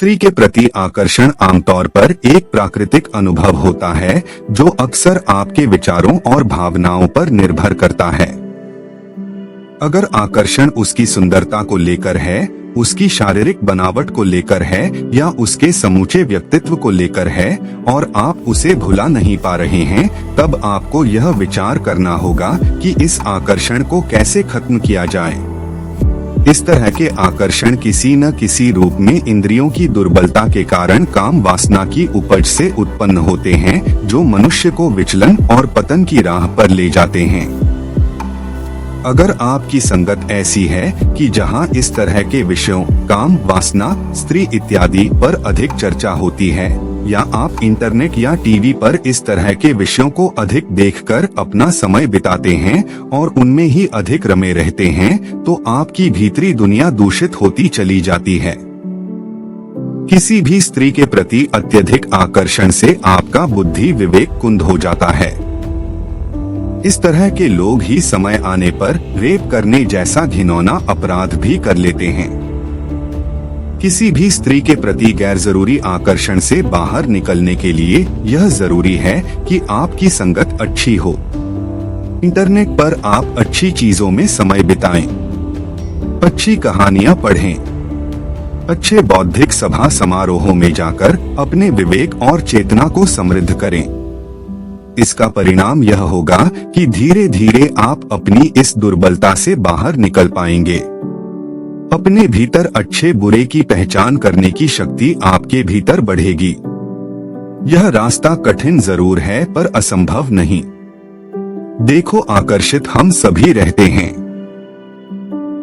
स्त्री के प्रति आकर्षण आमतौर पर एक प्राकृतिक अनुभव होता है जो अक्सर आपके विचारों और भावनाओं पर निर्भर करता है। अगर आकर्षण उसकी सुंदरता को लेकर है, उसकी शारीरिक बनावट को लेकर है या उसके समूचे व्यक्तित्व को लेकर है और आप उसे भुला नहीं पा रहे हैं, तब आपको यह विचार करना होगा कि इस आकर्षण को कैसे खत्म किया जाए। इस तरह के आकर्षण किसी न किसी रूप में इंद्रियों की दुर्बलता के कारण काम वासना की उपज से उत्पन्न होते हैं, जो मनुष्य को विचलन और पतन की राह पर ले जाते हैं। अगर आपकी संगत ऐसी है कि जहां इस तरह के विषयों काम, वासना, स्त्री इत्यादि पर अधिक चर्चा होती है, या आप इंटरनेट या टीवी पर इस तरह के विषयों को अधिक देखकर अपना समय बिताते हैं और उनमें ही अधिक रमे रहते हैं, तो आपकी भीतरी दुनिया दूषित होती चली जाती है। किसी भी स्त्री के प्रति अत्यधिक आकर्षण से आपका बुद्धि विवेक कुंद हो जाता है। इस तरह के लोग ही समय आने पर रेप करने जैसा घिनौना अपराध भी कर लेते हैं। किसी भी स्त्री के प्रति गैर जरूरी आकर्षण से बाहर निकलने के लिए यह जरूरी है कि आपकी संगत अच्छी हो। इंटरनेट पर आप अच्छी चीजों में समय बिताएं, अच्छी कहानियां पढ़ें, अच्छे बौद्धिक सभा समारोहों में जाकर अपने विवेक और चेतना को समृद्ध करें। इसका परिणाम यह होगा कि धीरे धीरे आप अपनी इस दुर्बलता से बाहर निकल पाएंगे। अपने भीतर अच्छे बुरे की पहचान करने की शक्ति आपके भीतर बढ़ेगी। यह रास्ता कठिन जरूर है पर असंभव नहीं। देखो, आकर्षित हम सभी रहते हैं।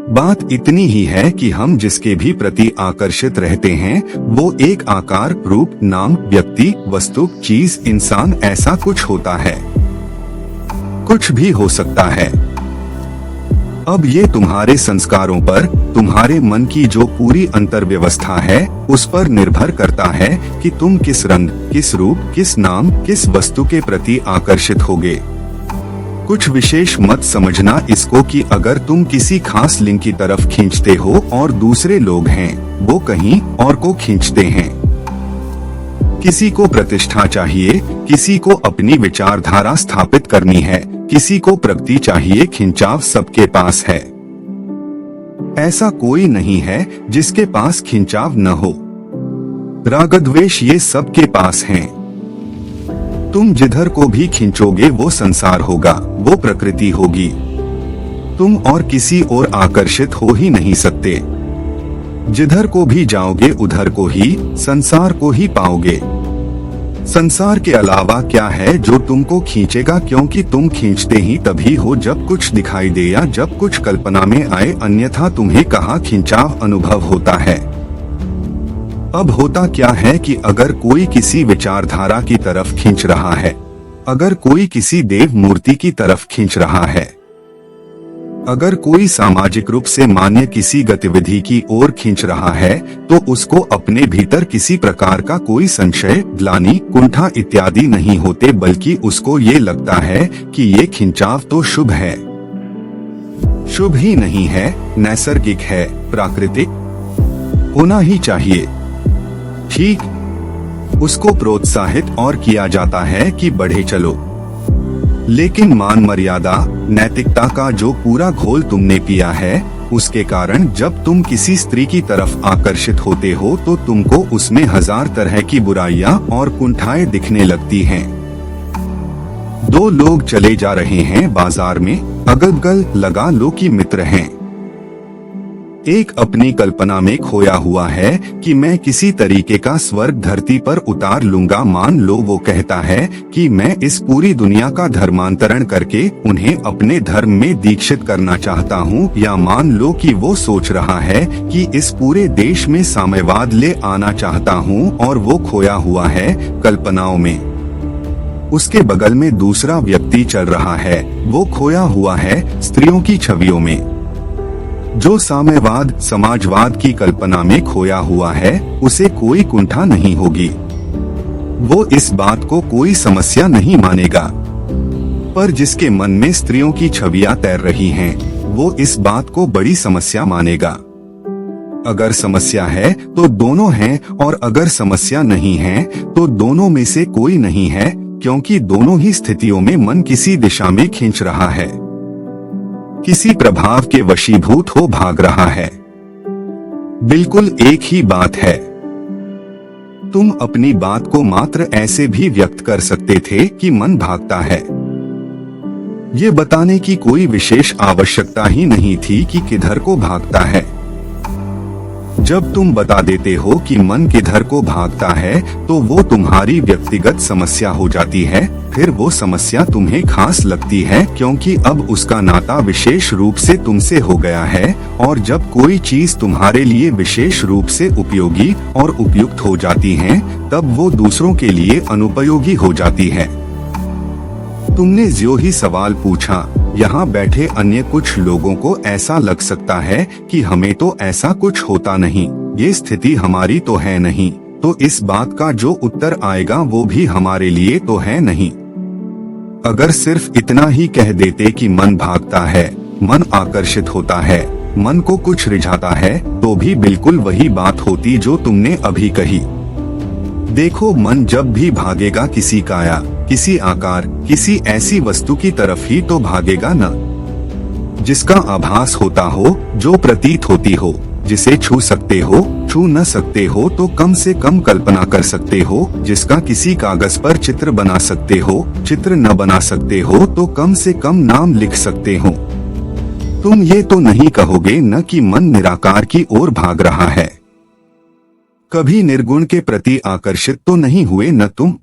बात इतनी ही है कि हम जिसके भी प्रति आकर्षित रहते हैं वो एक आकार, रूप, नाम, व्यक्ति, वस्तु, चीज, इंसान, ऐसा कुछ होता है। कुछ भी हो सकता है। अब ये तुम्हारे संस्कारों पर, तुम्हारे मन की जो पूरी अंतर्व्यवस्था है उस पर निर्भर करता है कि तुम किस रंग, किस रूप, किस नाम, किस वस्तु के प्रति आकर्षित होगे। कुछ विशेष मत समझना इसको कि अगर तुम किसी खास लिंग की तरफ खींचते हो और दूसरे लोग हैं वो कहीं और को खींचते हैं। किसी को प्रतिष्ठा चाहिए, किसी को अपनी विचारधारा स्थापित करनी है, किसी को प्रगति चाहिए, खिंचाव सबके पास है। ऐसा कोई नहीं है जिसके पास खिंचाव न हो। रागद्वेष ये सबके पास हैं। तुम जिधर को भी खींचोगे वो संसार होगा, वो प्रकृति होगी। तुम और किसी और आकर्षित हो ही नहीं सकते। जिधर को भी जाओगे उधर को ही, संसार को ही पाओगे। संसार के अलावा क्या है जो तुमको खींचेगा, क्योंकि तुम खींचते ही तभी हो जब कुछ दिखाई दे या जब कुछ कल्पना में आए, अन्यथा तुम्हें कहाँ खिंचाव अनुभव होता है। अब होता क्या है कि अगर कोई किसी विचारधारा की तरफ खींच रहा है, अगर कोई किसी देव मूर्ति की तरफ खींच रहा है, अगर कोई सामाजिक रूप से मान्य किसी गतिविधि की ओर खींच रहा है, तो उसको अपने भीतर किसी प्रकार का कोई संशय, ग्लानि, कुंठा इत्यादि नहीं होते, बल्कि उसको ये लगता है कि ये खिंचाव तो शुभ है। शुभ ही नहीं है, नैसर्गिक है, प्राकृतिक होना ही चाहिए। ठीक, उसको प्रोत्साहित और किया जाता है कि बढ़े चलो। लेकिन मान मर्यादा, नैतिकता का जो पूरा घोल तुमने पिया है, उसके कारण जब तुम किसी स्त्री की तरफ आकर्षित होते हो तो तुमको उसमें हजार तरह की बुराइयां और कुंठाएं दिखने लगती हैं। दो लोग चले जा रहे हैं बाजार में, अगल-बगल लगा लो कि मित्र हैं। एक अपनी कल्पना में खोया हुआ है कि मैं किसी तरीके का स्वर्ग धरती पर उतार लूंगा। मान लो वो कहता है कि मैं इस पूरी दुनिया का धर्मांतरण करके उन्हें अपने धर्म में दीक्षित करना चाहता हूँ, या मान लो कि वो सोच रहा है कि इस पूरे देश में साम्यवाद ले आना चाहता हूँ और वो खोया हुआ है कल्पनाओं में। उसके बगल में दूसरा व्यक्ति चल रहा है, वो खोया हुआ है स्त्रियों की छवियों में। जो साम्यवाद, समाजवाद की कल्पना में खोया हुआ है उसे कोई कुंठा नहीं होगी। वो इस बात को कोई समस्या नहीं मानेगा। पर जिसके मन में स्त्रियों की छवियां तैर रही हैं, वो इस बात को बड़ी समस्या मानेगा। अगर समस्या है तो दोनों हैं, और अगर समस्या नहीं है तो दोनों में से कोई नहीं है, क्योंकि दोनों ही स्थितियों में मन किसी दिशा में खींच रहा है, किसी प्रभाव के वशीभूत हो भाग रहा है। बिल्कुल एक ही बात है। तुम अपनी बात को मात्र ऐसे भी व्यक्त कर सकते थे कि मन भागता है। ये बताने की कोई विशेष आवश्यकता ही नहीं थी कि किधर को भागता है। जब तुम बता देते हो कि मन किधर को भागता है तो वो तुम्हारी व्यक्तिगत समस्या हो जाती है। फिर वो समस्या तुम्हें खास लगती है, क्योंकि अब उसका नाता विशेष रूप से तुमसे हो गया है, और जब कोई चीज तुम्हारे लिए विशेष रूप से उपयोगी और उपयुक्त हो जाती है, तब वो दूसरों के लिए अनुपयोगी हो जाती है। तुमने जो ही सवाल पूछा, यहाँ बैठे अन्य कुछ लोगों को ऐसा लग सकता है कि हमें तो ऐसा कुछ होता नहीं, ये स्थिति हमारी तो है नहीं, तो इस बात का जो उत्तर आएगा वो भी हमारे लिए तो है नहीं। अगर सिर्फ इतना ही कह देते कि मन भागता है, मन आकर्षित होता है, मन को कुछ रिझाता है, तो भी बिल्कुल वही बात होती जो तुमने अभी कही। देखो, मन जब भी भागेगा किसी काया, किसी आकार, किसी ऐसी वस्तु की तरफ ही तो भागेगा न, जिसका आभास होता हो, जो प्रतीत होती हो, जिसे छू सकते हो, छू न सकते हो तो कम से कम कल्पना कर सकते हो, जिसका किसी कागज पर चित्र बना सकते हो, चित्र न बना सकते हो तो कम से कम नाम लिख सकते हो। तुम ये तो नहीं कहोगे न कि मन निराकार की ओर भाग रहा है। कभी निर्गुण के प्रति आकर्षित तो नहीं हुए न तुम?